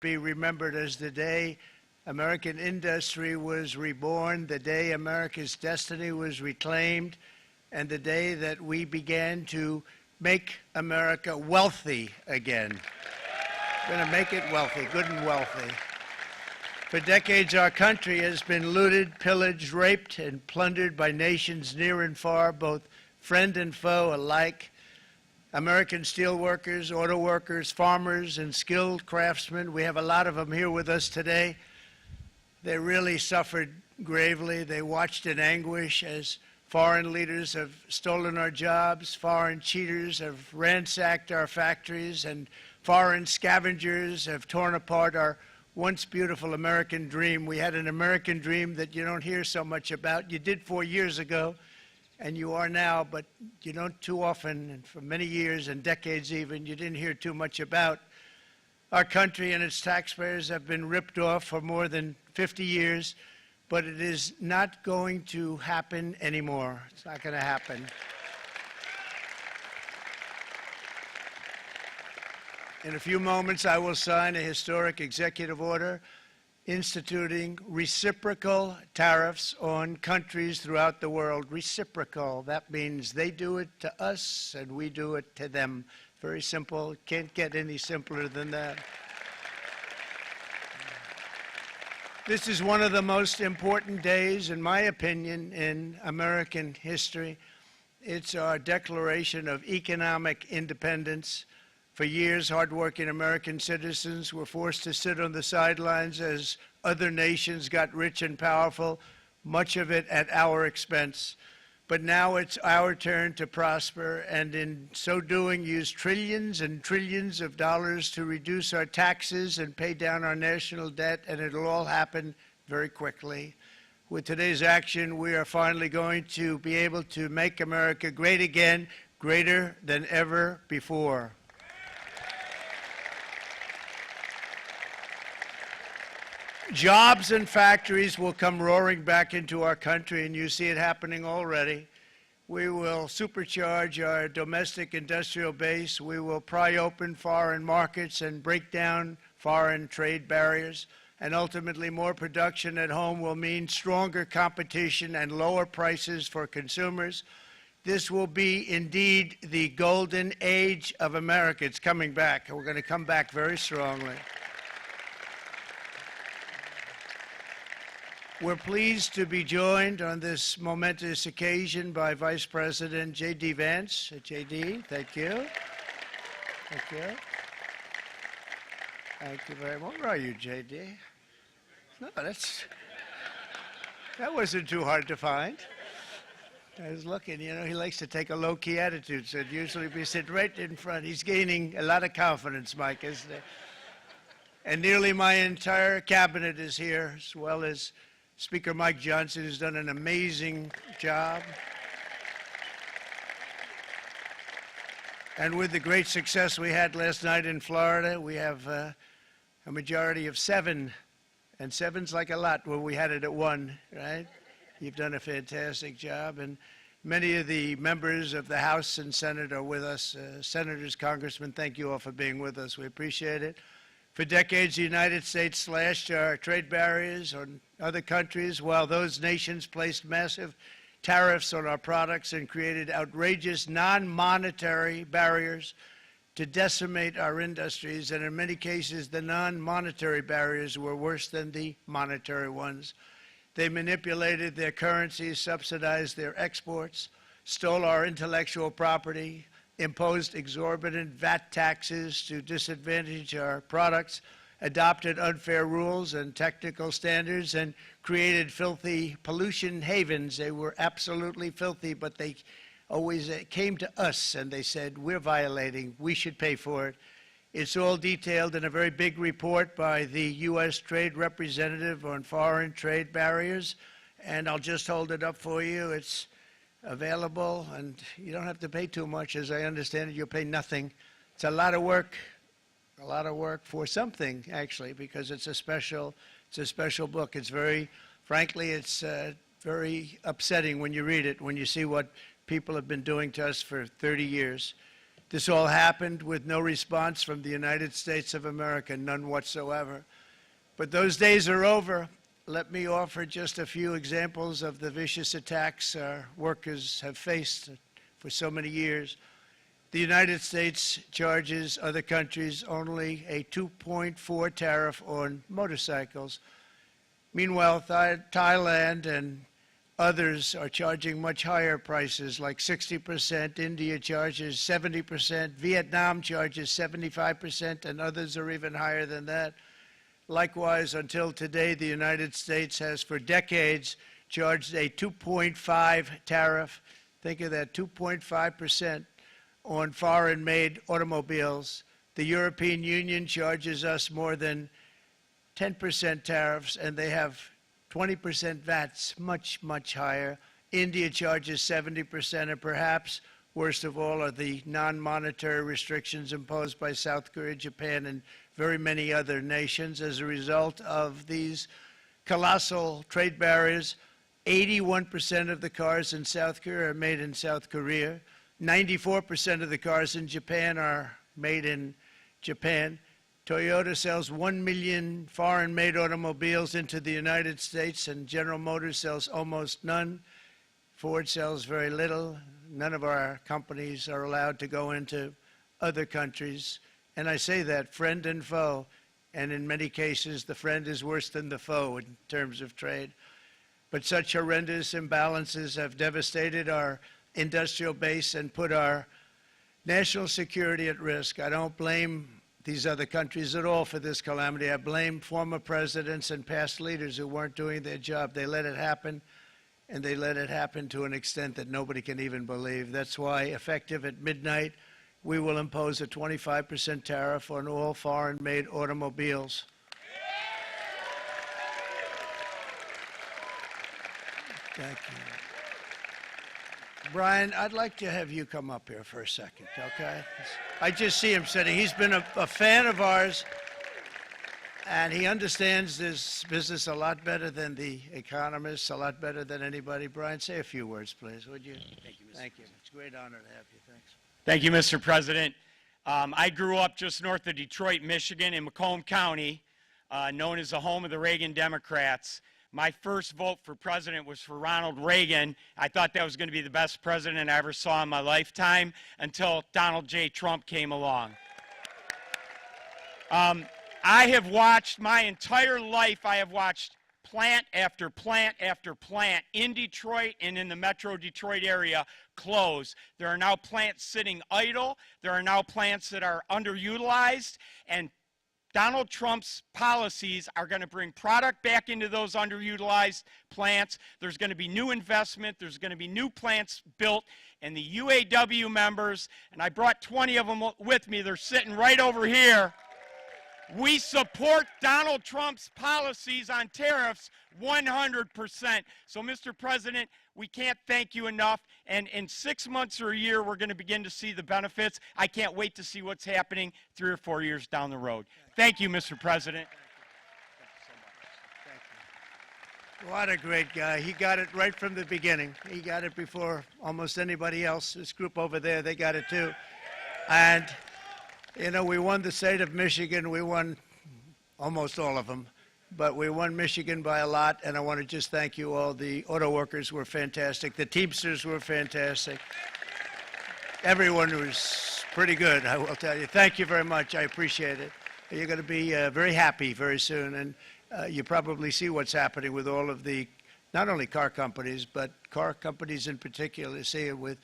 be remembered as the day American industry was reborn, the day America's destiny was reclaimed, and the day that we began to make America wealthy again. We're going to make it wealthy, good and wealthy. For decades, our country has been looted, pillaged, raped, and plundered by nations near and far, both friend and foe alike. American steel workers, auto workers, farmers, and skilled craftsmen, we have a lot of them here with us today. They really suffered gravely. They watched in anguish as foreign leaders have stolen our jobs, foreign cheaters have ransacked our factories, and foreign scavengers have torn apart our once beautiful American dream. We had an American dream that you don't hear so much about. You did 4 years ago, and you are now, but you don't too often, and for many years and decades even, you didn't hear too much about. Our country and its taxpayers have been ripped off for more than 50 years, but it is not going to happen anymore. It's not going to happen. In a few moments, I will sign a historic executive order instituting reciprocal tariffs on countries throughout the world. Reciprocal, that means they do it to us and we do it to them. Very simple, can't get any simpler than that. This is one of the most important days, in my opinion, in American history. It's our declaration of economic independence. For years, hardworking American citizens were forced to sit on the sidelines as other nations got rich and powerful, much of it at our expense. But now it's our turn to prosper, and in so doing, use trillions and trillions of dollars to reduce our taxes and pay down our national debt, and it'll all happen very quickly. With today's action, we are finally going to be able to make America great again, greater than ever before. Jobs and factories will come roaring back into our country, and you see it happening already. We will supercharge our domestic industrial base. We will pry open foreign markets and break down foreign trade barriers. And ultimately, more production at home will mean stronger competition and lower prices for consumers. This will be indeed the golden age of America. It's coming back, and we're going to come back very strongly. We're pleased to be joined on this momentous occasion by Vice President J.D. Vance. J.D., thank you. Thank you. Thank you very much. Where are you, J.D.? No, that wasn't too hard to find. I was looking, you know, he likes to take a low-key attitude, so it'd usually be sitting right in front. He's gaining a lot of confidence, Mike, isn't he? And nearly my entire cabinet is here, as well as Speaker Mike Johnson, who's done an amazing job. And with the great success we had last night in Florida, we have a majority of 7, and 7's like a lot where we had it at 1, right? You've done a fantastic job, and many of the members of the House and Senate are with us. Senators, Congressmen, thank you all for being with us. We appreciate it. For decades, the United States slashed our trade barriers on other countries, while those nations placed massive tariffs on our products and created outrageous non-monetary barriers to decimate our industries. And in many cases, the non-monetary barriers were worse than the monetary ones. They manipulated their currencies, subsidized their exports, stole our intellectual property, imposed exorbitant VAT taxes to disadvantage our products, adopted unfair rules and technical standards, and created filthy pollution havens. They were absolutely filthy, but they always came to us and they said, we're violating, we should pay for it. It's all detailed in a very big report by the U.S. Trade Representative on Foreign Trade Barriers, and I'll just hold it up for you. It's available, and you don't have to pay too much. As I understand it, you'll pay nothing. It's a lot of work for something, actually, because it's a special book. It's very, frankly, it's very upsetting when you read it, when you see what people have been doing to us for 30 years. This all happened with no response from the United States of America, none whatsoever. But those days are over. Let me offer just a few examples of the vicious attacks our workers have faced for so many years. The United States charges other countries only a 2.4 tariff on motorcycles. Meanwhile, Thailand and others are charging much higher prices, like 60%. India charges 70%. Vietnam charges 75%, and others are even higher than that. Likewise, until today, the United States has for decades charged a 2.5 tariff. Think of that, 2.5% on foreign-made automobiles. The European Union charges us more than 10% tariffs, and they have 20% VATs, much, much higher. India charges 70%, and perhaps worst of all are the non-monetary restrictions imposed by South Korea, Japan, and very many other nations. As a result of these colossal trade barriers, 81% of the cars in South Korea are made in South Korea. 94% of the cars in Japan are made in Japan. Toyota sells 1 million foreign-made automobiles into the United States, and General Motors sells almost none. Ford sells very little. None of our companies are allowed to go into other countries. And I say that, friend and foe, and in many cases, the friend is worse than the foe in terms of trade. But such horrendous imbalances have devastated our industrial base and put our national security at risk. I don't blame these other countries at all for this calamity. I blame former presidents and past leaders who weren't doing their job. They let it happen, and they let it happen to an extent that nobody can even believe. That's why, effective at midnight, we will impose a 25% tariff on all foreign-made automobiles. Thank you. Brian, I'd like to have you come up here for a second, okay? I just see him sitting. He's been a fan of ours, and he understands this business a lot better than the economists, a lot better than anybody. Brian, say a few words, please, would you? Thank you, Mr. Thank you. President. It's a great honor to have you. Thanks. Thank you, Mr. President. I grew up just north of Detroit, Michigan, in Macomb County, known as the home of the Reagan Democrats. My first vote for president was for Ronald Reagan. I thought that was going to be the best president I ever saw in my lifetime until Donald J. Trump came along. I have watched my entire life, I have watched plant after plant after plant in Detroit and in the metro Detroit area close. There are now plants sitting idle. There are now plants that are underutilized, and Donald Trump's policies are going to bring product back into those underutilized plants. There's going to be new investment. There's going to be new plants built. And the UAW members, and I brought 20 of them with me, they're sitting right over here. We support Donald Trump's policies on tariffs 100%. So, Mr. President, we can't thank you enough. And in 6 months or a year, we're going to begin to see the benefits. I can't wait to see what's happening 3 or 4 years down the road. Thank you, Mr. President. Thank you. What a great guy. He got it right from the beginning. He got it before almost anybody else. This group over there, they got it too. And, you know, we won the state of Michigan. We won almost all of them. But we won Michigan by a lot, and I want to just thank you all. The auto workers were fantastic. The Teamsters were fantastic. Everyone was pretty good, I will tell you. Thank you very much. I appreciate it. You're going to be very happy very soon, and you probably see what's happening with all of the, not only car companies, but car companies in particular. You see it with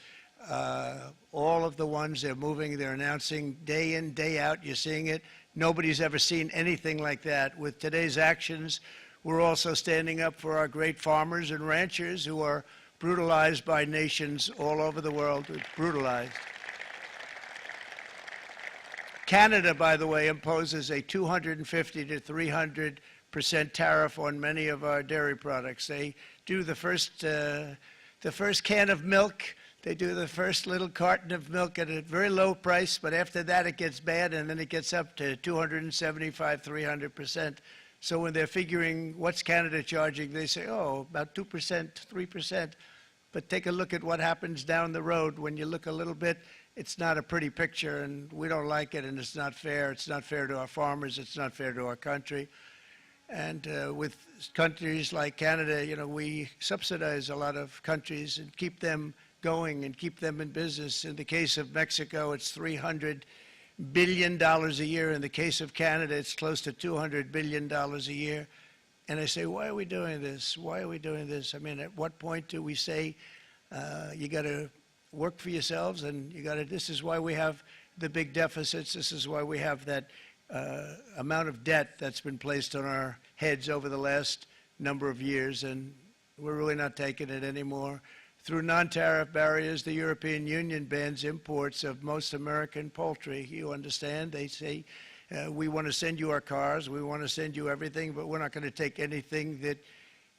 all of the ones they're moving, they're announcing day in, day out. You're seeing it. Nobody's ever seen anything like that. With today's actions, we're also standing up for our great farmers and ranchers who are brutalized by nations all over the world. It's brutalized. Canada, by the way, imposes a 250 to 300% tariff on many of our dairy products. They do the first can of milk. They do the first little carton of milk at a very low price, but after that it gets bad, and then it gets up to 275, 300%. So when they're figuring what's Canada charging, they say, oh, about 2%, 3%. But take a look at what happens down the road when you look a little bit it's not a pretty picture, and we don't like it, and it's not fair. It's not fair to our farmers. It's not fair to our country. And with countries like Canada, you know, we subsidize a lot of countries and keep them going and keep them in business. In the case of Mexico, it's $300 billion a year. In the case of Canada, it's close to $200 billion a year. And I say, why are we doing this? Why are we doing this? I mean, at what point do we say, you got to work for yourselves, and you got to, this is why we have the big deficits. This is why we have that amount of debt that's been placed on our heads over the last number of years, and we're really not taking it anymore. Through non-tariff barriers, the European Union bans imports of most American poultry. You understand? They say, we want to send you our cars, we want to send you everything, but we're not going to take anything that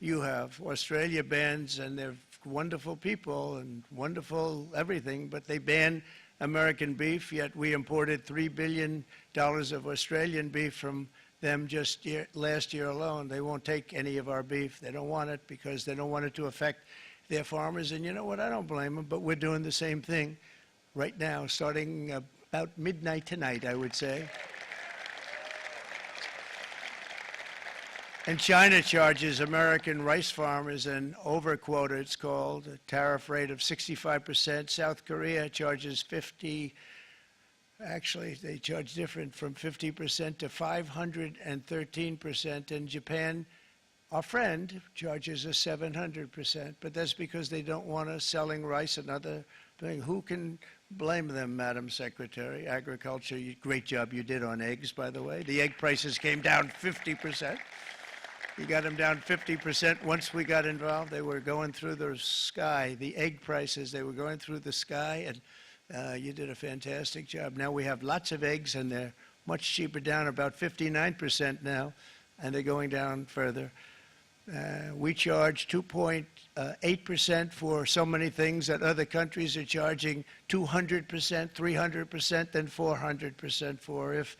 you have. Australia bans, and they're wonderful people and wonderful everything, but they ban American beef, yet we imported $3 billion of Australian beef from them just last year alone. They won't take any of our beef. They don't want it because they don't want it to affect their farmers. And you know what? I don't blame them, but we're doing the same thing right now, starting about midnight tonight, I would say. And China charges American rice farmers an overquota, it's called, a tariff rate of 65%. South Korea charges 50, actually they charge different, from 50% to 513%. And Japan, our friend, charges us 700%. But that's because they don't want us selling rice and other things. Who can blame them, Madam Secretary? Agriculture, great job you did on eggs, by the way. The egg prices came down 50%. You got them down 50% once we got involved. They were going through the sky. The egg prices, they were going through the sky, and you did a fantastic job. Now we have lots of eggs, and they're much cheaper, down about 59% now, and they're going down further. We charge 2.8% for so many things that other countries are charging 200%, 300%, and 400% for. If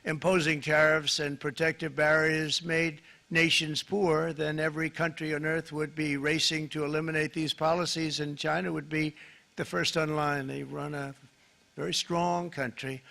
imposing tariffs and protective barriers made nations poor, then every country on earth would be racing to eliminate these policies, and China would be the first on line. They run a very strong country,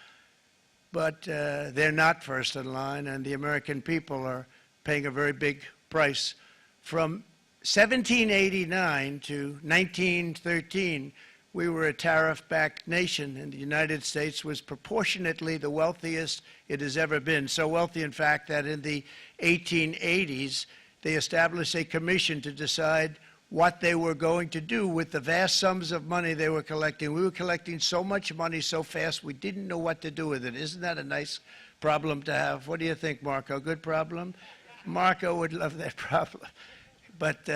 but they're not first in line, and the American people are paying a very big price. From 1789 to 1913, we were a tariff-backed nation, and the United States was proportionately the wealthiest it has ever been. So wealthy, in fact, that in the 1880s, they established a commission to decide what they were going to do with the vast sums of money they were collecting. We were collecting so much money so fast, we didn't know what to do with it. Isn't that a nice problem to have? What do you think, Marco? Good problem? Marco would love that problem. But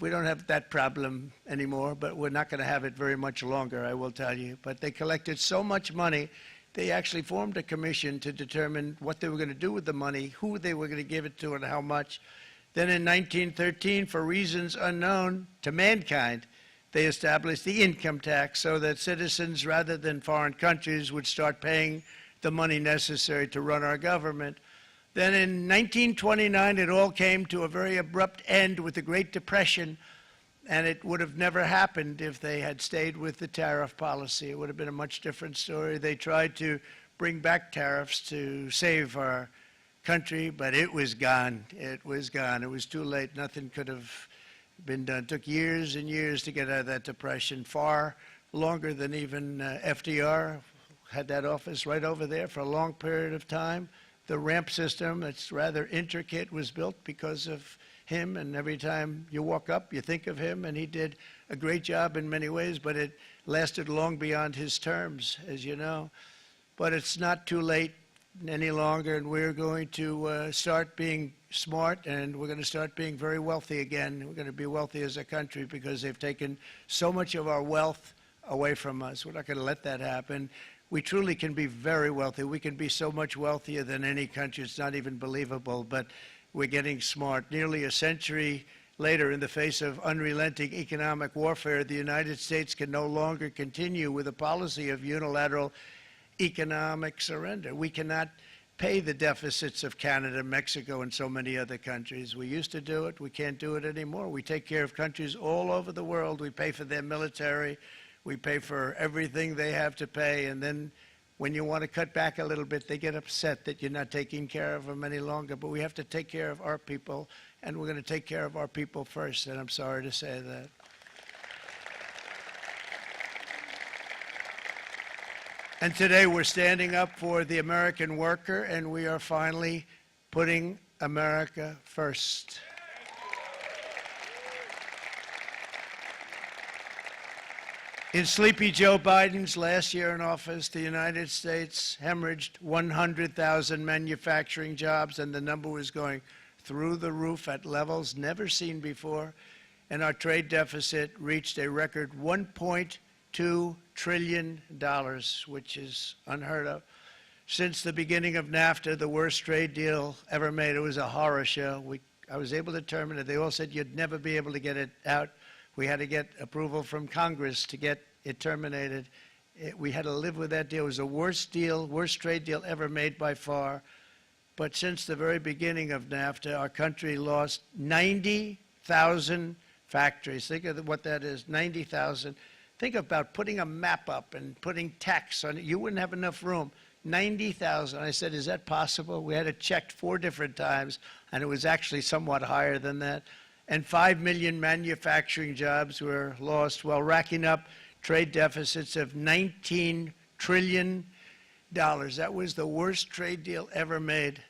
we don't have that problem anymore, but we're not going to have it very much longer, I will tell you. But they collected so much money, they actually formed a commission to determine what they were going to do with the money, who they were going to give it to, and how much. Then in 1913, for reasons unknown to mankind, they established the income tax so that citizens, rather than foreign countries, would start paying the money necessary to run our government. Then in 1929, it all came to a very abrupt end with the Great Depression, and it would have never happened if they had stayed with the tariff policy. It would have been a much different story. They tried to bring back tariffs to save our country, but it was gone. It was gone. It was too late. Nothing could have been done. It took years and years to get out of that depression, far longer than even FDR had that office right over there for a long period of time. The ramp system, that's rather intricate, was built because of him, and every time you walk up, you think of him, and he did a great job in many ways, but it lasted long beyond his terms, as you know. But it's not too late any longer, and we're going to start being smart, and we're going to start being very wealthy again. We're going to be wealthy as a country because they've taken so much of our wealth away from us. We're not going to let that happen. We truly can be very wealthy. We can be so much wealthier than any country. It's not even believable, but we're getting smart. Nearly a century later, in the face of unrelenting economic warfare, the United States can no longer continue with a policy of unilateral economic surrender. We cannot pay the deficits of Canada, Mexico, and so many other countries. We used to do it. We can't do it anymore. We take care of countries all over the world. We pay for their military. We pay for everything they have to pay, and then when you want to cut back a little bit, they get upset that you're not taking care of them any longer. But we have to take care of our people, and we're going to take care of our people first, and I'm sorry to say that. And today we're standing up for the American worker, and we are finally putting America first. In Sleepy Joe Biden's last year in office, the United States hemorrhaged 100,000 manufacturing jobs, and the number was going through the roof at levels never seen before, and our trade deficit reached a record $1.2 trillion, which is unheard of. Since the beginning of NAFTA, the worst trade deal ever made. It was a horror show. I was able to terminate it. They all said you'd never be able to get it out. We had to get approval from Congress to get it terminated. We had to live with that deal. It was the worst deal, worst trade deal ever made by far. But since the very beginning of NAFTA, our country lost 90,000 factories. Think of what that is, 90,000. Think about putting a map up and putting tax on it. You wouldn't have enough room. 90,000. I said, is that possible? We had it checked 4 different times, and it was actually somewhat higher than that. And 5 million manufacturing jobs were lost while racking up trade deficits of $19 trillion. That was the worst trade deal ever made.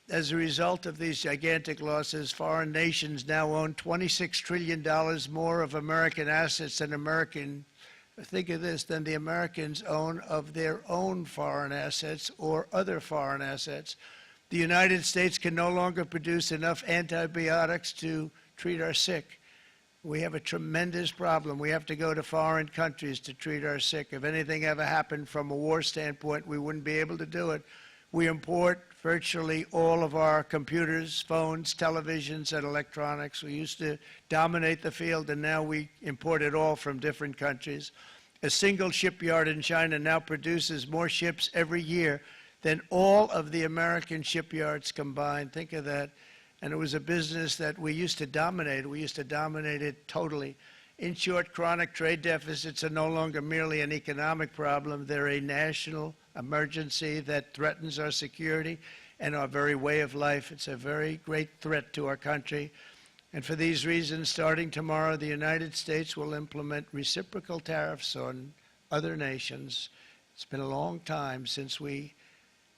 As a result of these gigantic losses, foreign nations now own $26 trillion more of American assets than think of this, than the Americans own of their own foreign assets or other foreign assets. The United States can no longer produce enough antibiotics to treat our sick. We have a tremendous problem. We have to go to foreign countries to treat our sick. If anything ever happened from a war standpoint, we wouldn't be able to do it. We import virtually all of our computers, phones, televisions, and electronics. We used to dominate the field, and now we import it all from different countries. A single shipyard in China now produces more ships every year than all of the American shipyards combined. Think of that. And it was a business that we used to dominate. We used to dominate it totally. In short, chronic trade deficits are no longer merely an economic problem. They're a national emergency that threatens our security and our very way of life. It's a very great threat to our country. And for these reasons, starting tomorrow, the United States will implement reciprocal tariffs on other nations. It's been a long time since we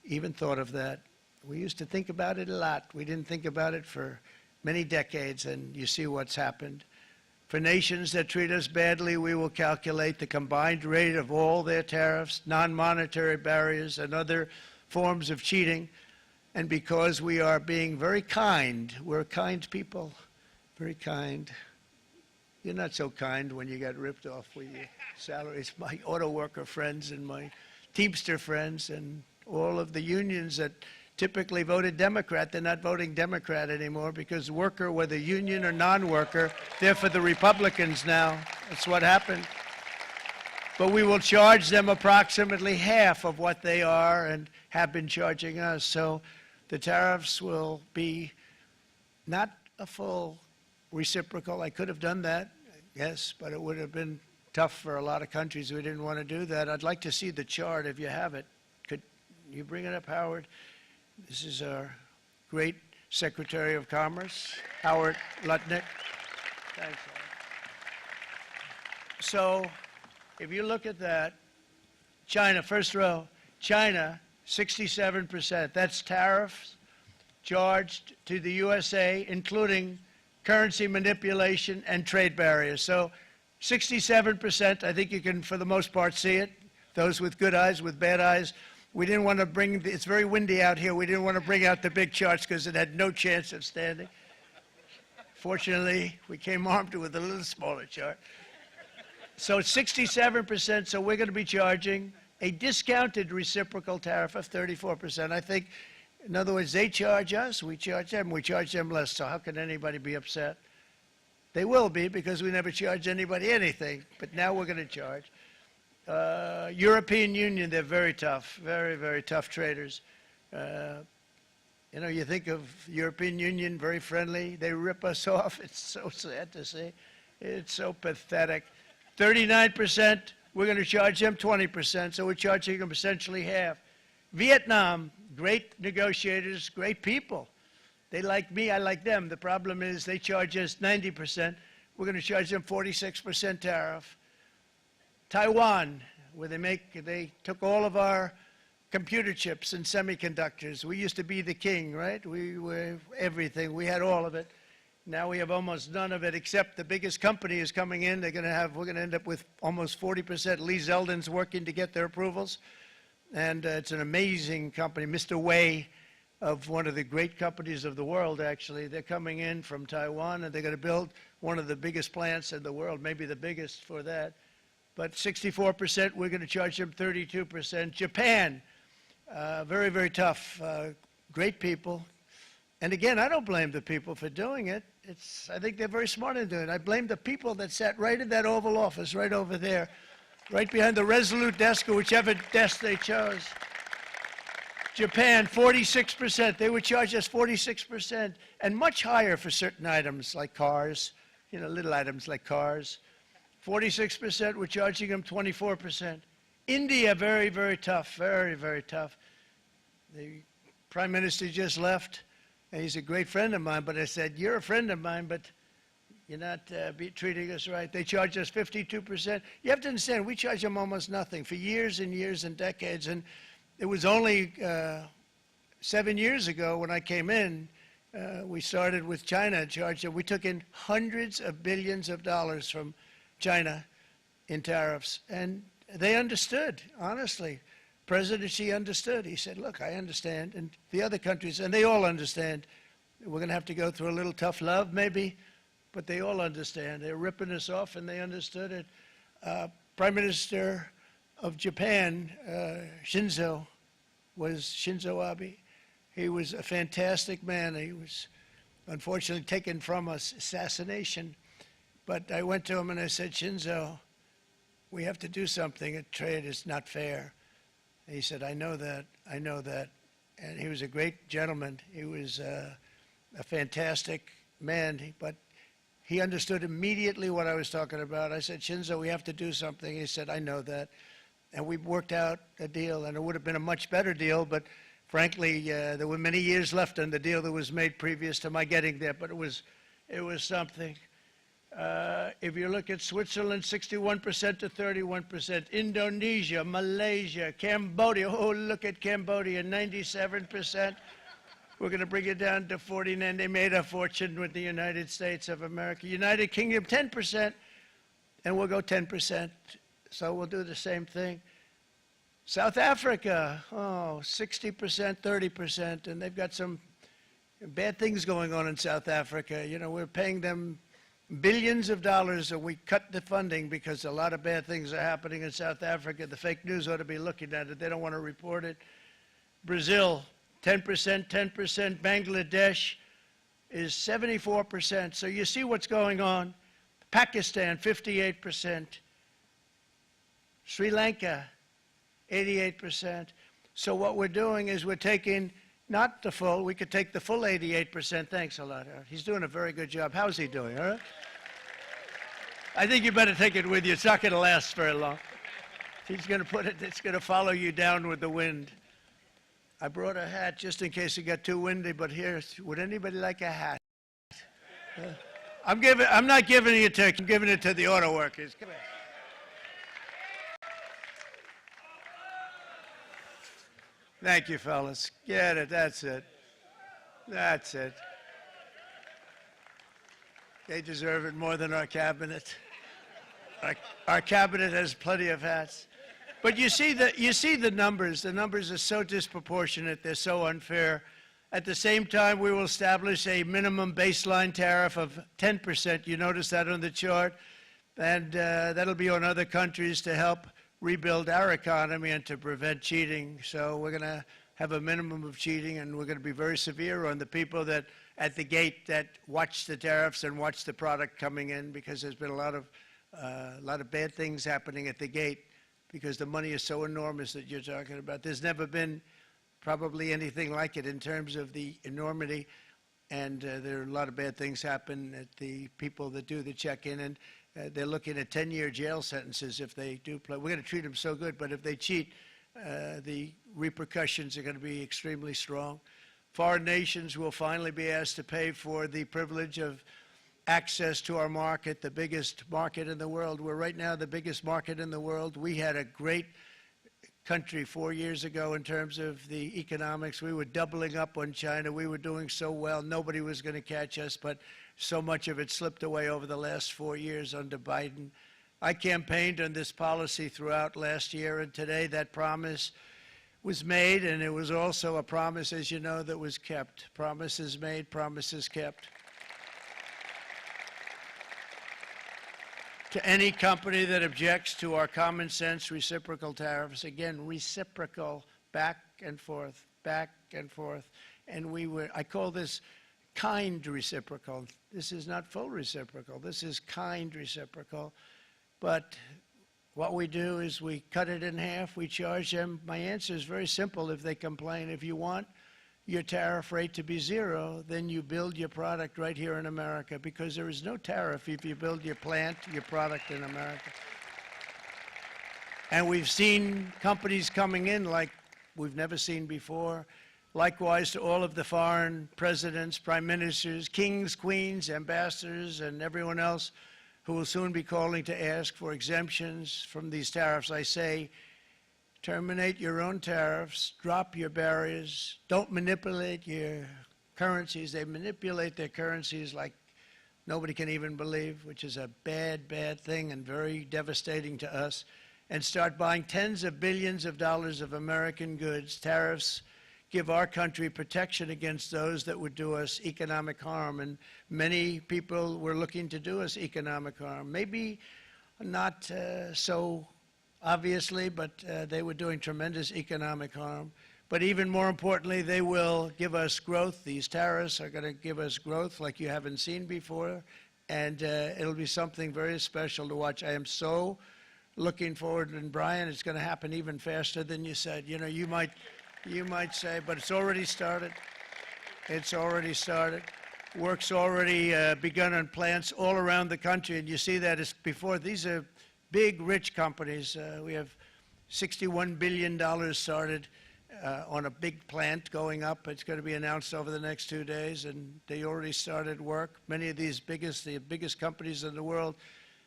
even thought of that. We used to think about it a lot. We didn't think about it for many decades, and you see what's happened. For nations that treat us badly, we will calculate the combined rate of all their tariffs, non-monetary barriers, and other forms of cheating. And because we are being very kind, we're kind people, very kind. You're not so kind when you got ripped off with your salaries. My auto worker friends and my Teamster friends and all of the unions that typically voted Democrat, they're not voting Democrat anymore because worker, whether union or non-worker, they're for the Republicans now. That's what happened. But we will charge them approximately half of what they are and have been charging us. So the tariffs will be not a full reciprocal. I could have done that, yes, but it would have been tough for a lot of countries. We didn't want to do that. I'd like to see the chart if you have it. Could you bring it up, Howard? This is our great Secretary of Commerce, Howard Lutnick. Thanks, Howard. So if you look at that, China, first row, China, 67%. That's tariffs charged to the USA, including currency manipulation and trade barriers. So 67%, I think you can, for the most part, see it. Those with good eyes, with bad eyes. We didn't want to bring, it's very windy out here, we didn't want to bring out the big charts because it had no chance of standing. Fortunately, we came armed with a little smaller chart. So 67%, so we're going to be charging a discounted reciprocal tariff of 34%. I think, in other words, they charge us, we charge them less, so how can anybody be upset? They will be because we never charge anybody anything, but now we're going to charge. European Union, they're very tough, very, very tough traders. You know, you think of European Union, very friendly. They rip us off. It's so sad to see. It's so pathetic. 39%, we're going to charge them 20%, so we're charging them essentially half. Vietnam, great negotiators, great people. They like me, I like them. The problem is they charge us 90%. We're going to charge them 46% tariff. Taiwan, where they took all of our computer chips and semiconductors. We used to be the king, right? We were everything. We had all of it. Now we have almost none of it, except the biggest company is coming in. We're going to end up with almost 40%. Lee Zeldin's working to get their approvals. And it's an amazing company. Mr. Wei, of one of the great companies of the world, actually. They're coming in from Taiwan, and they're going to build one of the biggest plants in the world, maybe the biggest for that. But 64%, we're going to charge them 32%. Japan, very, very tough, great people. And again, I don't blame the people for doing it. I think they're very smart in doing it. I blame the people that sat right in that Oval Office, right over there, right behind the Resolute desk or whichever desk they chose. Japan, 46%. They would charge us 46%, and much higher for certain items like cars, little items like cars. 46%, we're charging them 24%. India, very, very tough, very, very tough. The Prime Minister just left, and he's a great friend of mine, but I said, you're a friend of mine, but you're not treating us right. They charge us 52%. You have to understand, we charge them almost nothing for years and years and decades, and it was only 7 years ago when I came in, we started with China charging. We took in hundreds of billions of dollars from China in tariffs, and they understood, honestly. President Xi understood. He said, look, I understand, and the other countries, and they all understand. We're going to have to go through a little tough love, maybe, but they all understand. They're ripping us off, and they understood it. Prime Minister of Japan, Shinzo Abe. He was a fantastic man. He was unfortunately taken from us, assassination. But I went to him and I said, Shinzo, we have to do something. A trade is not fair. And he said, I know that, I know that. And he was a great gentleman. He was a fantastic man, but he understood immediately what I was talking about. I said, Shinzo, we have to do something. He said, I know that. And we worked out a deal, and it would have been a much better deal, but frankly, there were many years left on the deal that was made previous to my getting there, but it was something. If you look at Switzerland, 61% to 31%. Indonesia, Malaysia, Cambodia. Oh, look at Cambodia, 97%. We're going to bring it down to 49. They made a fortune with the United States of America. United Kingdom, 10%, and we'll go 10%. So we'll do the same thing. South Africa, 60%, 30%, and they've got some bad things going on in South Africa. We're paying them billions of dollars, and we cut the funding because a lot of bad things are happening in South Africa. The fake news ought to be looking at it. They don't want to report it. Brazil, 10%, 10%. Bangladesh is 74%. So you see what's going on. Pakistan, 58%. Sri Lanka, 88%. So what we're doing is we're taking not the full, we could take the full 88%. Thanks a lot, Harold. He's doing a very good job. How's he doing, all right? I think you better take it with you. It's not going to last very long. He's going to put it, it's going to follow you down with the wind. I brought a hat just in case it got too windy, but here, would anybody like a hat? I'm not giving it to, I'm giving it to the auto workers. Come here. Thank you, fellas. Get it. That's it. That's it. They deserve it more than our cabinet. Our cabinet has plenty of hats. But you see the numbers. The numbers are so disproportionate. They're so unfair. At the same time, we will establish a minimum baseline tariff of 10%. You notice that on the chart. And that'll be on other countries to help rebuild our economy and to prevent cheating. So we're going to have a minimum of cheating, and we're going to be very severe on the people that at the gate that watch the tariffs and watch the product coming in, because there's been a lot of bad things happening at the gate because the money is so enormous that you're talking about. There's never been probably anything like it in terms of the enormity, and there are a lot of bad things happen at the people that do the check-in. And they're looking at 10-year jail sentences if they do play. We're going to treat them so good, but if they cheat, the repercussions are going to be extremely strong. Foreign nations will finally be asked to pay for the privilege of access to our market, the biggest market in the world. We're right now the biggest market in the world. We had a great country 4 years ago in terms of the economics. We were doubling up on China. We were doing so well. Nobody was going to catch us, but so much of it slipped away over the last 4 years under Biden. I campaigned on this policy throughout last year, and today that promise was made, and it was also a promise, as you know, that was kept. Promises made, promises kept. To any company that objects to our common sense reciprocal tariffs, again, reciprocal, back and forth, back and forth. And I call this kind reciprocal. This is not full reciprocal. This is kind reciprocal. But what we do is we cut it in half. We charge them. My answer is very simple if they complain. If you want your tariff rate to be zero, then you build your product right here in America, because there is no tariff if you build your plant, your product in America. And we've seen companies coming in like we've never seen before. Likewise to all of the foreign presidents, prime ministers, kings, queens, ambassadors, and everyone else who will soon be calling to ask for exemptions from these tariffs, I say, terminate your own tariffs, drop your barriers, don't manipulate your currencies. They manipulate their currencies like nobody can even believe, which is a bad, bad thing and very devastating to us. And start buying tens of billions of dollars of American goods. Tariffs give our country protection against those that would do us economic harm. And many people were looking to do us economic harm. Maybe not so obviously, but they were doing tremendous economic harm. But even more importantly, they will give us growth. These tariffs are going to give us growth like you haven't seen before, and it'll be something very special to watch. I am so looking forward, and Brian, it's going to happen even faster than you said. You know, you might say, but it's already started. It's already started. Work's already begun on plants all around the country, and you see that as before. These are big, rich companies. We have $61 billion started on a big plant going up. It's going to be announced over the next 2 days, and they already started work. Many of these the biggest companies in the world,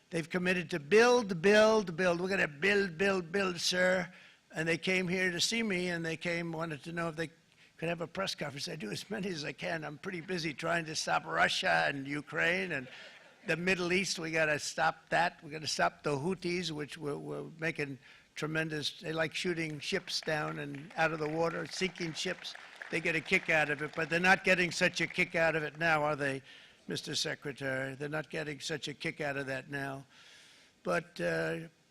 they've committed to build, build, build. We're going to build, build, build, sir. And they came here to see me, and they wanted to know if they could have a press conference. I do as many as I can. I'm pretty busy trying to stop Russia and Ukraine and the Middle East. We got to stop that. We got to stop the Houthis, which we're making tremendous. They like shooting ships down and out of the water, sinking ships. They get a kick out of it, but they're not getting such a kick out of it now, are they, Mr. Secretary? They're not getting such a kick out of that now. But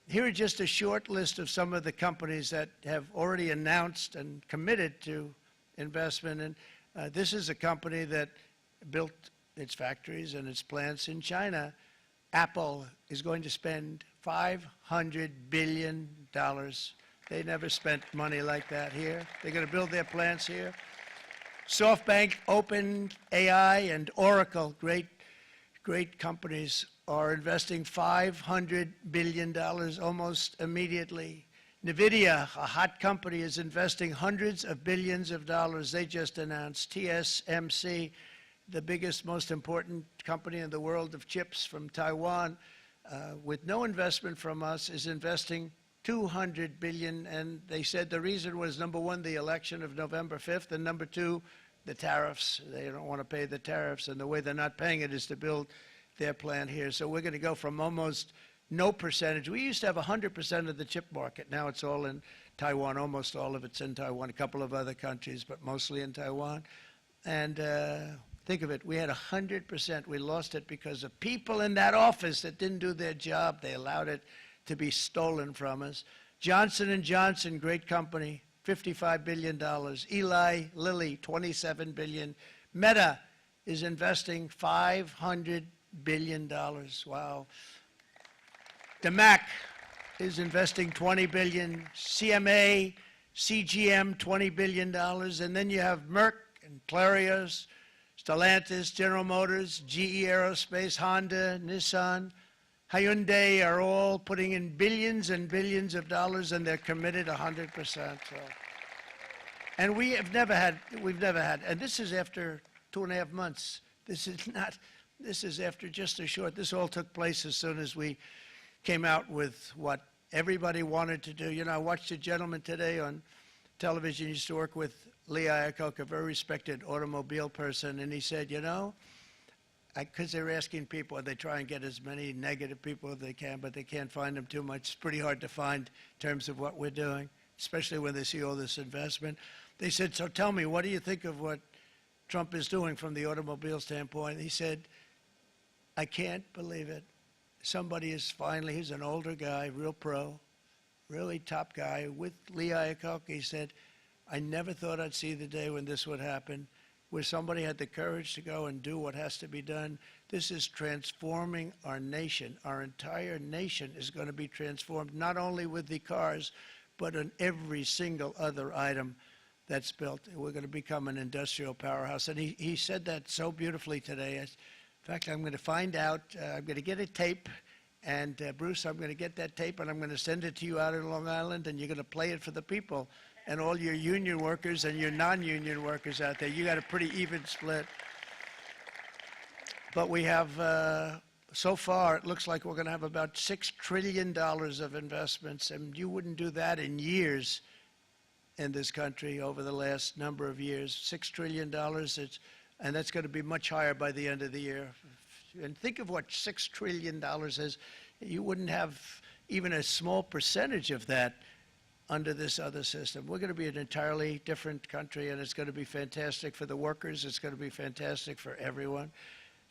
here are just a short list of some of the companies that have already announced and committed to investment. And this is a company that built its factories and its plants in China. Apple is going to spend $500 billion. They never spent money like that here. They're going to build their plants here. SoftBank, OpenAI, and Oracle, great companies, are investing $500 billion almost immediately. NVIDIA, a hot company, is investing hundreds of billions of dollars. They just announced. TSMC, the biggest, most important company in the world of chips from Taiwan, with no investment from us, is investing $200 billion. And they said the reason was, number one, the election of November 5th, and number two, the tariffs. They don't want to pay the tariffs, and the way they're not paying it is to build their plant here. So we're going to go from almost no percentage. We used to have 100% of the chip market. Now it's all in Taiwan. Almost all of it's in Taiwan. A couple of other countries, but mostly in Taiwan. And think of it. We had 100%. We lost it because of people in that office that didn't do their job. They allowed it to be stolen from us. Johnson & Johnson, great company, $55 billion. Eli Lilly, $27 billion. Meta is investing $500 billion. Wow. DeMac is investing $20 billion. CMA, CGM, $20 billion. And then you have Merck and Clarios, Stellantis, General Motors, GE Aerospace, Honda, Nissan, Hyundai are all putting in billions and billions of dollars, and they're committed 100%. So. And we've never had, and this is after 2.5 months. This is after just a short, this all took place as soon as we came out with what everybody wanted to do. You know, I watched a gentleman today on television, used to work with Lee Iacocca, a very respected automobile person, and he said, you know, because they're asking people, they try and get as many negative people as they can, but they can't find them too much. It's pretty hard to find in terms of what we're doing, especially when they see all this investment. They said, so tell me, what do you think of what Trump is doing from the automobile standpoint? He said, I can't believe it. Somebody is finally, he's an older guy, real pro, really top guy, with Lee Iacocca. He said, I never thought I'd see the day when this would happen, where somebody had the courage to go and do what has to be done. This is transforming our nation. Our entire nation is going to be transformed, not only with the cars, but on every single other item that's built. We're going to become an industrial powerhouse. And he said that so beautifully today. In fact, I'm going to find out, I'm going to get a tape, and Bruce, I'm going to get that tape, and I'm going to send it to you out in Long Island, and you're going to play it for the people. And all your union workers and your non-union workers out there, you got a pretty even split. But we have, so far, it looks like we're going to have about $6 trillion of investments, and you wouldn't do that in years in this country over the last number of years. $6 trillion, and that's going to be much higher by the end of the year. And think of what $6 trillion is. You wouldn't have even a small percentage of that under this other system. We're going to be an entirely different country, and it's going to be fantastic for the workers. It's going to be fantastic for everyone.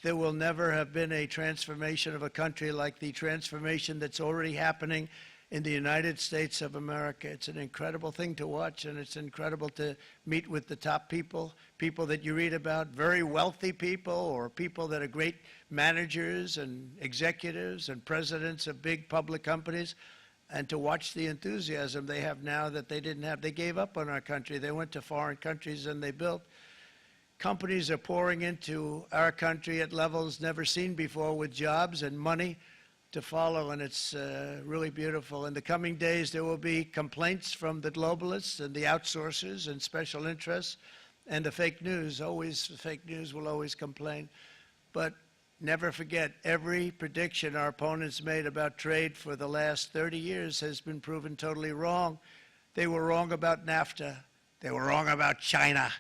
There will never have been a transformation of a country like the transformation that's already happening in the United States of America. It's an incredible thing to watch, and it's incredible to meet with the top people, people that you read about, very wealthy people, or people that are great managers and executives and presidents of big public companies, and to watch the enthusiasm they have now that they didn't have. They gave up on our country. They went to foreign countries and they built. Companies are pouring into our country at levels never seen before, with jobs and money to follow, and it's really beautiful. In the coming days, there will be complaints from the globalists and the outsourcers and special interests and the fake news. Always, the fake news will always complain. But never forget, every prediction our opponents made about trade for the last 30 years has been proven totally wrong. They were wrong about NAFTA. They were wrong about China.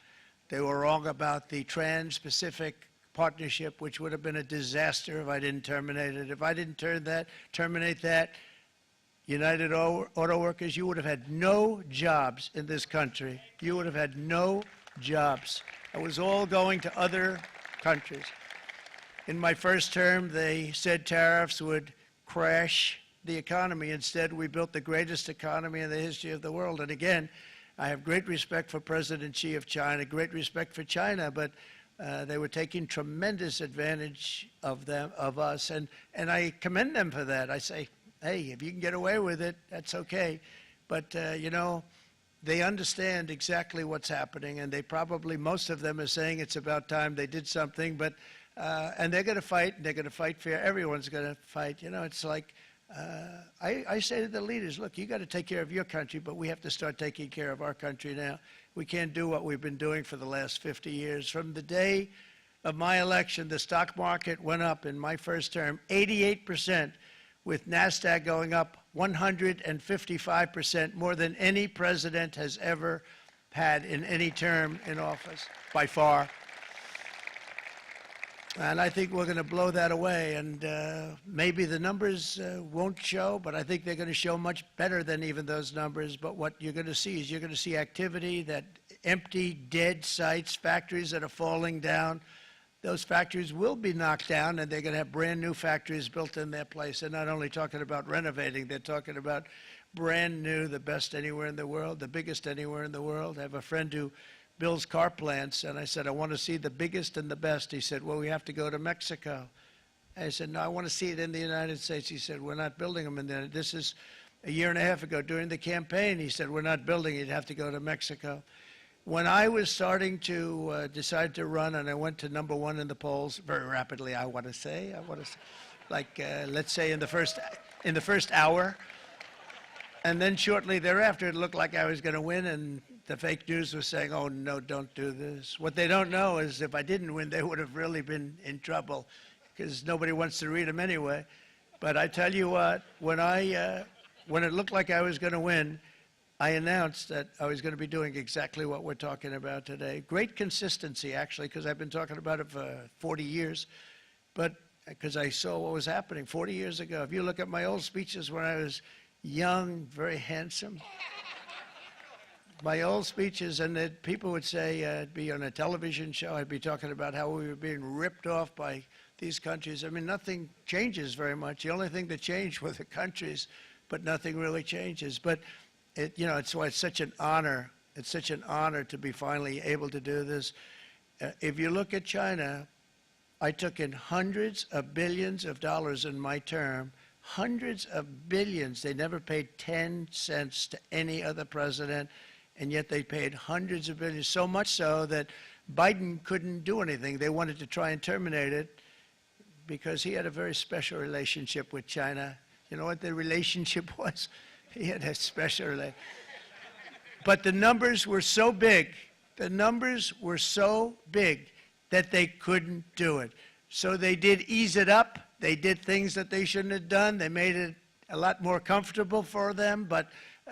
They were wrong about the Trans-Pacific Partnership, which would have been a disaster if I didn't terminate it. If I didn't terminate that, United Auto Workers, you would have had no jobs in this country. You would have had no jobs. It was all going to other countries. In my first term, they said tariffs would crash the economy. Instead, we built the greatest economy in the history of the world. And again, I have great respect for President Xi of China, great respect for China, but they were taking tremendous advantage of us, and I commend them for that. I say, hey, if you can get away with it, that's okay. But, you know, they understand exactly what's happening, and they probably, most of them are saying it's about time they did something, but and they're going to fight, and they're going to fight fair. Everyone's going to fight. You know, it's like, I say to the leaders, look, you got to take care of your country, but we have to start taking care of our country now. We can't do what we've been doing for the last 50 years. From the day of my election, the stock market went up in my first term 88%, with NASDAQ going up 155%, more than any president has ever had in any term in office, by far. And I think we're going to blow that away, and maybe the numbers won't show, but I think they're going to show much better than even those numbers. But what you're going to see is you're going to see activity, that empty, dead sites, factories that are falling down. Those factories will be knocked down, and they're going to have brand new factories built in their place. They're not only talking about renovating, they're talking about brand new, the best anywhere in the world, the biggest anywhere in the world. I have a friend who builds car plants, and I said, I want to see the biggest and the best. He said, well, we have to go to Mexico. I said, no, I want to see it in the United States. He said, we're not building them in there. This is a year and a half ago during the campaign. He said, we're not building it. You have to go to Mexico. When I was starting to decide to run, and I went to #1 in the polls very rapidly, I want to say, like let's say in the first hour. And then shortly thereafter, it looked like I was going to win, and the fake news was saying, oh, no, don't do this. What they don't know is if I didn't win, they would have really been in trouble, because nobody wants to read them anyway. But I tell you what, when it looked like I was going to win, I announced that I was going to be doing exactly what we're talking about today. Great consistency, actually, because I've been talking about it for 40 years. But because I saw what was happening 40 years ago. If you look at my old speeches when I was young, very handsome. My old speeches, and that people would say, I'd be on a television show, I'd be talking about how we were being ripped off by these countries. I mean, nothing changes very much. The only thing that changed were the countries, but nothing really changes. But, it's why it's such an honor. It's such an honor to be finally able to do this. If you look at China, I took in hundreds of billions of dollars in my term. Hundreds of billions. They never paid 10 cents to any other president, and yet they paid hundreds of billions, so much so that Biden couldn't do anything. They wanted to try and terminate it because he had a very special relationship with China. You know what the relationship was? He had a special relationship. But the numbers were so big, that they couldn't do it. So they did ease it up. They did things that they shouldn't have done. They made it a lot more comfortable for them, but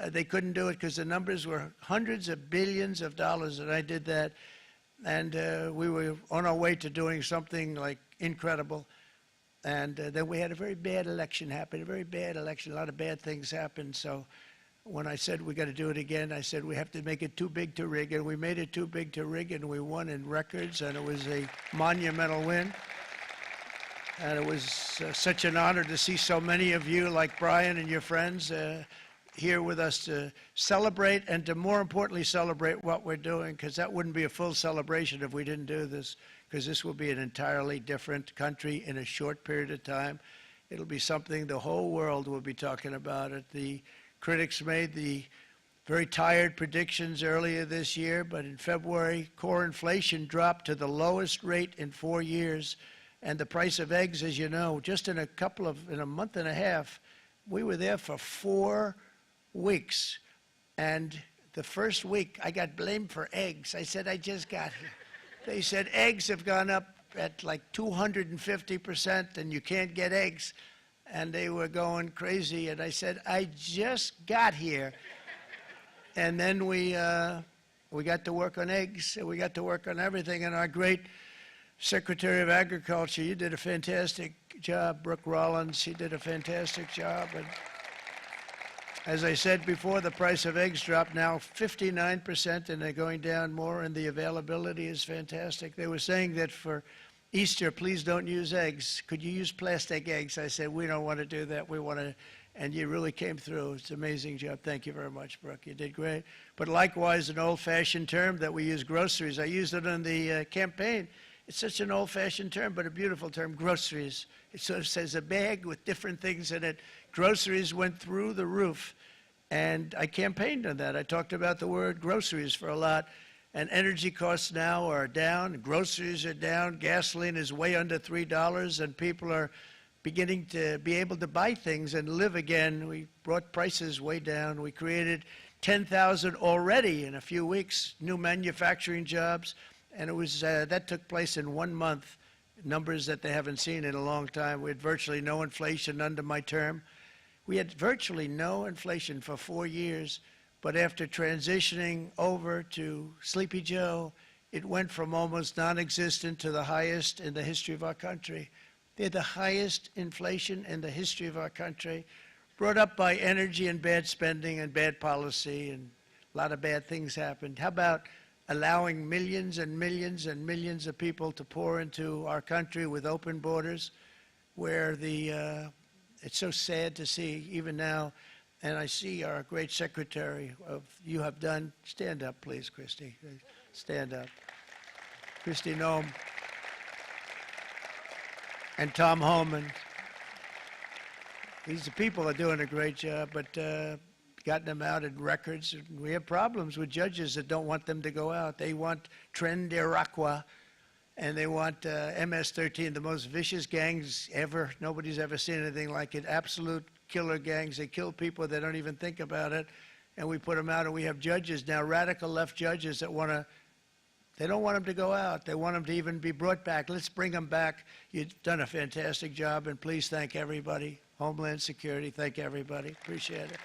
they couldn't do it because the numbers were hundreds of billions of dollars, and I did that. And we were on our way to doing something like incredible. And then we had a very bad election happen, a very bad election. A lot of bad things happened. So when I said we got to do it again, I said we have to make it too big to rig. And we made it too big to rig, and we won in records, and it was a monumental win. And it was such an honor to see so many of you, like Brian and your friends, here with us to celebrate, and to more importantly celebrate what we're doing, because that wouldn't be a full celebration if we didn't do this, because this will be an entirely different country in a short period of time. It'll be something the whole world will be talking about it. The critics made the very tired predictions earlier this year, but in February, core inflation dropped to the lowest rate in 4 years. And the price of eggs, as you know, just in a month and a half, we were there for 4 weeks. And the first week, I got blamed for eggs. I said, I just got here. They said, eggs have gone up at like 250%, and you can't get eggs. And they were going crazy. And I said, I just got here. And then we got to work on eggs, and we got to work on everything. And our great Secretary of Agriculture, you did a fantastic job. Brooke Rollins, she did a fantastic job. And as I said before, the price of eggs dropped now 59%, and they're going down more, and the availability is fantastic. They were saying that for Easter, please don't use eggs. Could you use plastic eggs? I said, we don't want to do that. We want to, and you really came through. It's an amazing job. Thank you very much, Brooke. You did great. But likewise, an old-fashioned term that we use, groceries. I used it in the campaign. It's such an old-fashioned term, but a beautiful term, groceries. It sort of says a bag with different things in it. Groceries went through the roof, and I campaigned on that. I talked about the word groceries for a lot, and energy costs now are down, groceries are down, gasoline is way under $3, and people are beginning to be able to buy things and live again. We brought prices way down. We created 10,000 already in a few weeks, new manufacturing jobs. And it was that took place in 1 month, numbers that they haven't seen in a long time. We had virtually no inflation under my term. We had virtually no inflation for 4 years, but after transitioning over to Sleepy Joe, it went from almost non-existent to the highest in the history of our country. They had the highest inflation in the history of our country, brought up by energy and bad spending and bad policy, and a lot of bad things happened. How about allowing millions and millions and millions of people to pour into our country with open borders, where it's so sad to see even now, and I see our great secretary you have done, stand up please, Christy, stand up. Christy Noem and Tom Homan. These people are doing a great job, but gotten them out in records. We have problems with judges that don't want them to go out. They want tren d'Iroquois, and they want MS-13, the most vicious gangs ever. Nobody's ever seen anything like it. Absolute killer gangs. They kill people. They don't even think about it. And we put them out, and we have judges now, radical left judges that want to, they don't want them to go out. They want them to even be brought back. Let's bring them back. You've done a fantastic job, and please thank everybody. Homeland Security, thank everybody. Appreciate it.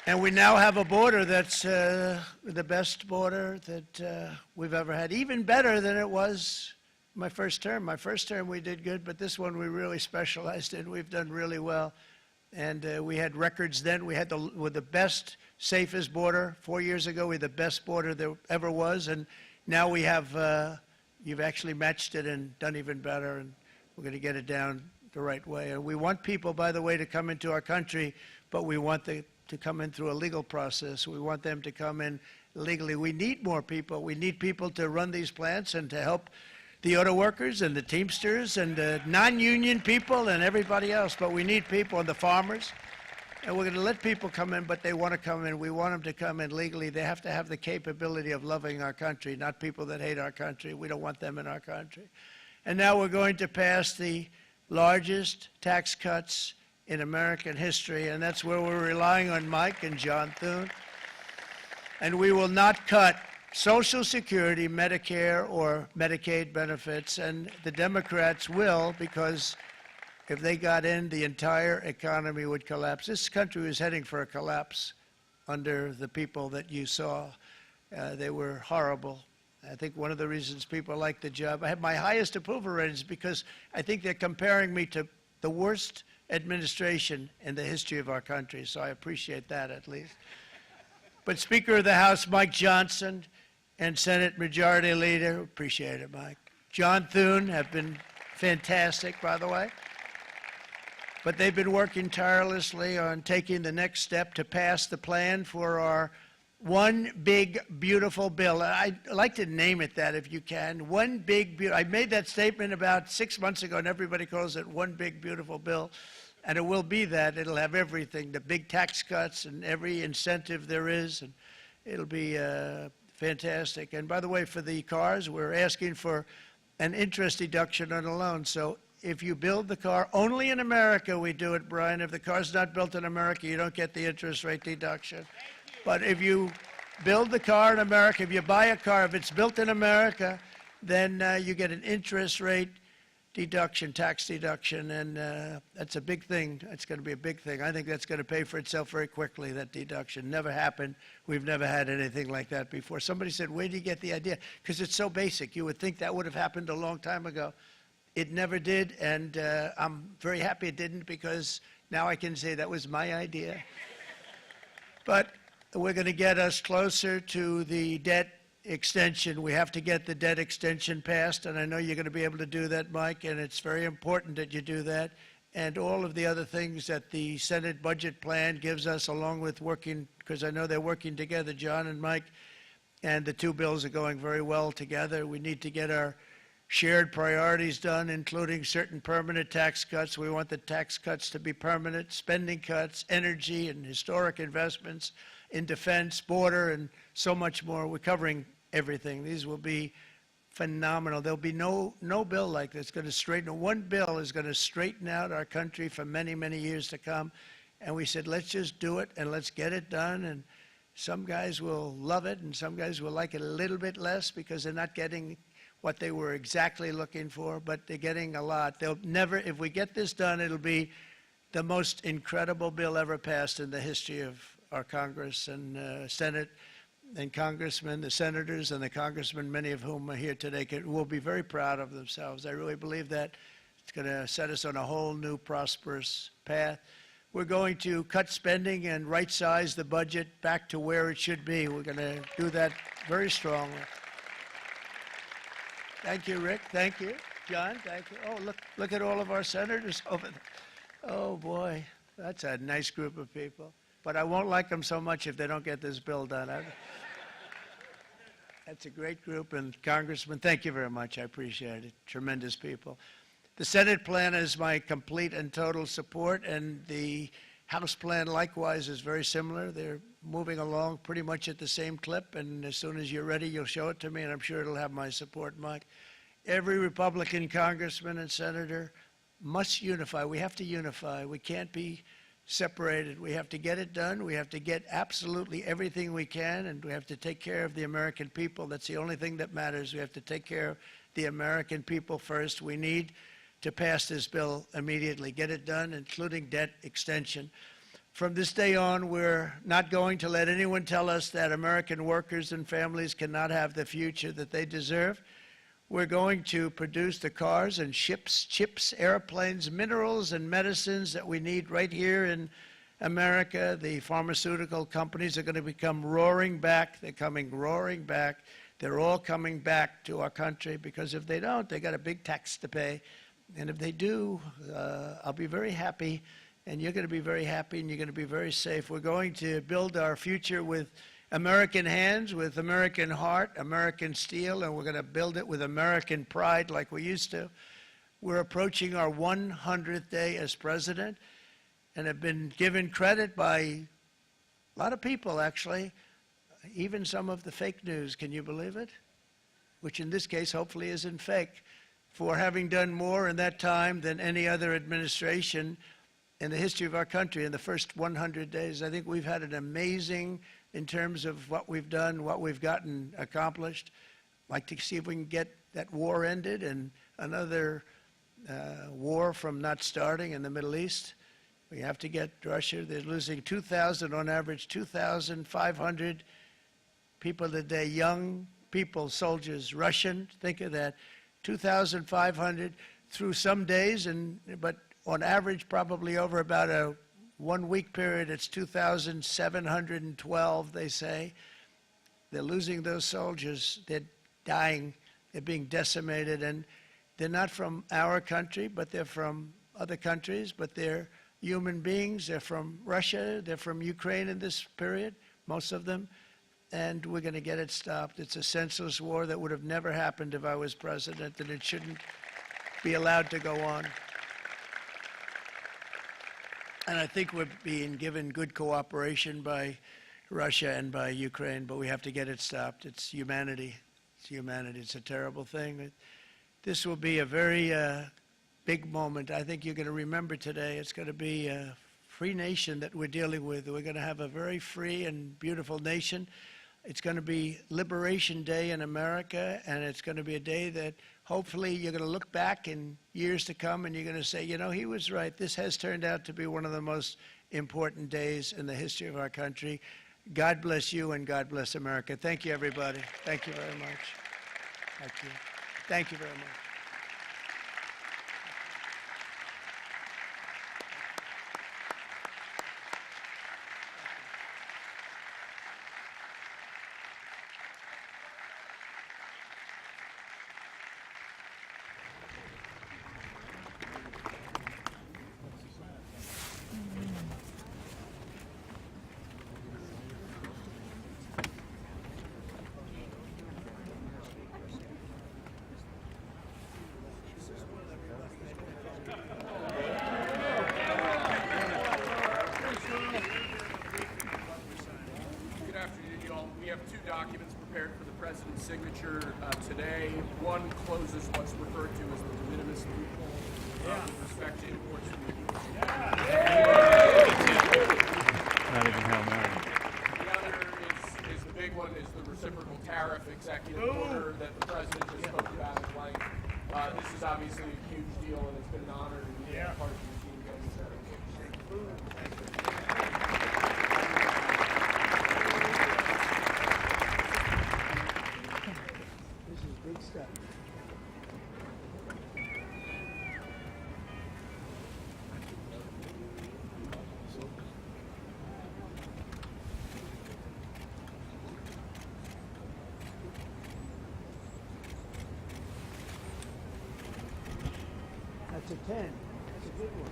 And we now have a border that's the best border that we've ever had, even better than it was my first term. My first term we did good, but this one we really specialized in. We've done really well. And we had records then. We had the best, safest border. 4 years ago, we had the best border there ever was. And now we have, you've actually matched it and done even better. And we're going to get it down the right way. And we want people, by the way, to come into our country, but we want to come in through a legal process. We want them to come in legally. We need more people. We need people to run these plants and to help the auto workers and the Teamsters and the non-union people and everybody else. But we need people and the farmers. And we're going to let people come in, but they want to come in. We want them to come in legally. They have to have the capability of loving our country, not people that hate our country. We don't want them in our country. And now we're going to pass the largest tax cuts in American history, and that's where we're relying on Mike and John Thune. And we will not cut Social Security, Medicare, or Medicaid benefits, and the Democrats will, because if they got in, the entire economy would collapse. This country was heading for a collapse under the people that you saw. They were horrible. I think one of the reasons people like the job, I have my highest approval ratings because I think they're comparing me to the worst administration in the history of our country, so I appreciate that at least. But Speaker of the House Mike Johnson and Senate Majority Leader, appreciate it, Mike. John Thune have been fantastic, by the way. But they've been working tirelessly on taking the next step to pass the plan for our one big, beautiful bill. I'd like to name it that if you can. One big, I made that statement about 6 months ago, and everybody calls it one big, beautiful bill. And it will be that. It'll have everything, the big tax cuts and every incentive there is. And it'll be fantastic. And by the way, for the cars, we're asking for an interest deduction on a loan. So if you build the car, only in America we do it, Brian. If the car's not built in America, you don't get the interest rate deduction. But if you build the car in America, if you buy a car, if it's built in America, then you get an interest rate deduction, tax deduction, and that's a big thing. It's going to be a big thing. I think that's going to pay for itself very quickly, that deduction. Never happened. We've never had anything like that before. Somebody said, where did you get the idea? Because it's so basic. You would think that would have happened a long time ago. It never did, and I'm very happy it didn't because now I can say that was my idea. But we're going to get us closer to the debt extension. We have to get the debt extension passed, and I know you're going to be able to do that, Mike, and it's very important that you do that. And all of the other things that the Senate budget plan gives us, along with working, because I know they're working together, John and Mike, and the two bills are going very well together. We need to get our shared priorities done, including certain permanent tax cuts. We want the tax cuts to be permanent, spending cuts, energy and historic investments in defense, border, and so much more. We're covering everything. These will be phenomenal. There'll be no bill like this going to straighten. One bill is going to straighten out our country for many, many years to come. And we said, let's just do it and let's get it done. And some guys will love it and some guys will like it a little bit less because they're not getting what they were exactly looking for, but they're getting a lot. They'll never, if we get this done, it'll be the most incredible bill ever passed in the history of our Congress and Senate and congressmen, the senators and the congressmen, many of whom are here today, will be very proud of themselves. I really believe that. It's going to set us on a whole new prosperous path. We're going to cut spending and right-size the budget back to where it should be. We're going to do that very strongly. Thank you, Rick. Thank you. John, thank you. Oh, look at all of our senators over there. Oh, boy. That's a nice group of people. But I won't like them so much if they don't get this bill done. That's a great group. And Congressman, thank you very much. I appreciate it. Tremendous people. The Senate plan is my complete and total support, and the House plan likewise is very similar. They're moving along pretty much at the same clip, and as soon as you're ready, you'll show it to me, and I'm sure it'll have my support, Mike. Every Republican congressman and senator must unify. We have to unify. We can't be separated. We have to get it done. We have to get absolutely everything we can, and we have to take care of the American people. That's the only thing that matters. We have to take care of the American people first. We need to pass this bill immediately, get it done, including debt extension. From this day on, we're not going to let anyone tell us that American workers and families cannot have the future that they deserve. We're going to produce the cars and ships, chips, airplanes, minerals, and medicines that we need right here in America. The pharmaceutical companies are going to become roaring back. They're coming roaring back. They're all coming back to our country, because if they don't, they got a big tax to pay. And if they do, I'll be very happy, and you're going to be very happy, and you're going to be very safe. We're going to build our future with American hands, with American heart, American steel, and we're going to build it with American pride like we used to. We're approaching our 100th day as president, and have been given credit by a lot of people, actually, even some of the fake news. Can you believe it? Which in this case hopefully isn't fake, for having done more in that time than any other administration in the history of our country in the first 100 days. I think we've had an amazing, in terms of what we've done, what we've gotten accomplished. I'd like to see if we can get that war ended and another war from not starting in the Middle East. We have to get Russia. They're losing 2,000 on average, 2,500 people a day, young people, soldiers, Russian, think of that, 2,500 through some days, but on average probably over about a 1 week period, it's 2,712, they say. They're losing those soldiers. They're dying. They're being decimated. And they're not from our country, but they're from other countries. But they're human beings. They're from Russia. They're from Ukraine in this period, most of them. And we're going to get it stopped. It's a senseless war that would have never happened if I was president, and it shouldn't be allowed to go on. And I think we're being given good cooperation by Russia and by Ukraine, but we have to get it stopped. It's humanity. It's humanity. It's a terrible thing. This will be a very big moment. I think you're going to remember today. It's going to be a free nation that we're dealing with. We're going to have a very free and beautiful nation. It's going to be Liberation Day in America, and it's going to be a day that hopefully you're going to look back in years to come and you're going to say, you know, he was right. This has turned out to be one of the most important days in the history of our country. God bless you, and God bless America. Thank you, everybody. Thank you very much. Thank you. Thank you very much. Documents prepared for the president's signature today. One closes what's referred to as the de minimis loophole with respect to imports from the U.S. Not even Hail Mary. The other is the big one, is the reciprocal tariff executive order that the president just spoke about at length. This is obviously a huge deal, and it's been an honor to be part of the team getting this done. Big stuff. That's a 10. That's a good one.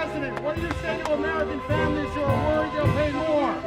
President, what do you say to American families who are worried they'll pay more?